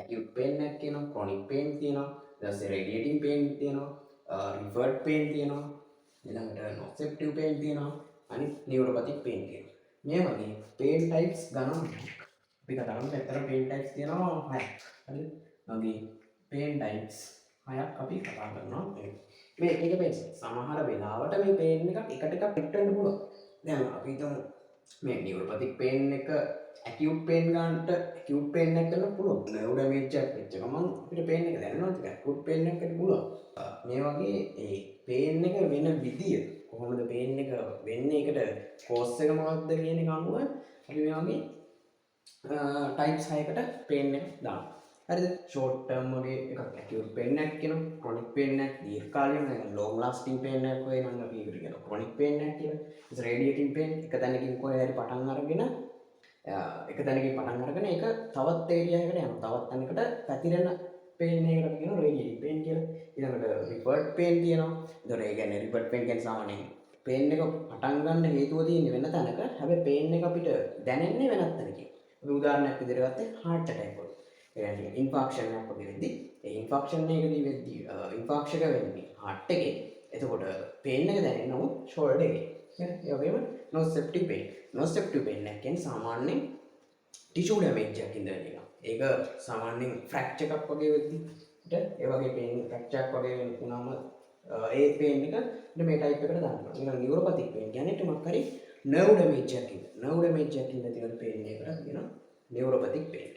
acute pain එකක් කියනවා, chronic pain තියෙනවා, ඊට පස්සේ radiating pain තියෙනවා, referred pain තියෙනවා, ඊළඟට nociceptive pain තියෙනවා, අනිත් neuropathic pain තියෙනවා. මේ වගේ pain types ගණන් අපි කතා කරමු. ඇත්තට pain types තියෙනවා 6ක්. හරිද? වගේ pain types 6ක් අපි කතා කරනවා. මේ එක pain සමහර වෙලාවට මේ pain එකක් එකට එකක් පිට වෙන්න පුළුවන්. දැන් අපි හිතමු මේ neuropathic pain එක acute pain ගන්නට acute pain එකක් කරන්න පුළුවන්. nerve damage එකක් වෙච්ච ගමන් අපිට pain එක දැනෙනවා. ඒක acute pain එකක් වෙන්න පුළුවන්. මේ වගේ ඒ pain එක වෙන විදිය කොහොමද pain එක වෙන්නේ, ඒකට cause එක මොකක්ද කියන එක අනුව අපි මේ වගේ types 6කට pain එක දානවා. හරිද? short term වගේ එකක් acute pain එකක් කියනවා, chronic pain එකක් දීර්ඝකාලීන long lasting pain එකක් වෙයි නම් අපි ඒකට කියනවා chronic pain එකක් කියලා. ඉතින් radiating pain එක තැනකින් කොහේ හරි පටන් අරගෙන ඒක තැනකින් පටන් අරගෙන ඒක තවත් ඒරියා එකකට යනවා. තවත් තැනකට පැතිරෙන pain එකකට කියනවා radiating pain කියලා. ඊළඟට referred pain තියෙනවා. ඒතකොට ඒ කියන්නේ referred pain කියන්නේ සාමාන්‍යයෙන් pain එක පටන් ගන්න හේතුව තියෙන්නේ වෙන තැනක. හැබැයි pain එක අපිට දැනෙන්නේ වෙනත් තැනකින්. අපි උදාහරණයක් විදිහට ගත්තේ heart attack වල. ඒ කියන්නේ infarction එකක් වගේ වෙද්දී ඒ infarction එකකදී වෙද්දී infarction එක වෙන්නේ heart එකේ. එතකොට pain එක දැනෙන්නේ නමුත් shoulder එකේ. ඒ වගේම nociceptive pain. nociceptive pain එක කියන්නේ සාමාන්‍යයෙන් tissue damage එකක් ඉඳලා එනවා. ඒක සාමාන්‍යයෙන් fracture එකක් වගේ වෙද්දී ඒ වගේ pain fracture එකක් වගේ වුණාම ඒ pain එක මේ type එකට දානවා. ඊළඟ neuropathic pain කියන්නේ මොකක් හරි nerve damage එකක් ඉඳලා. nerve damage එකක් ඉඳලා තියෙන pain එකකට කියනවා neuropathic pain.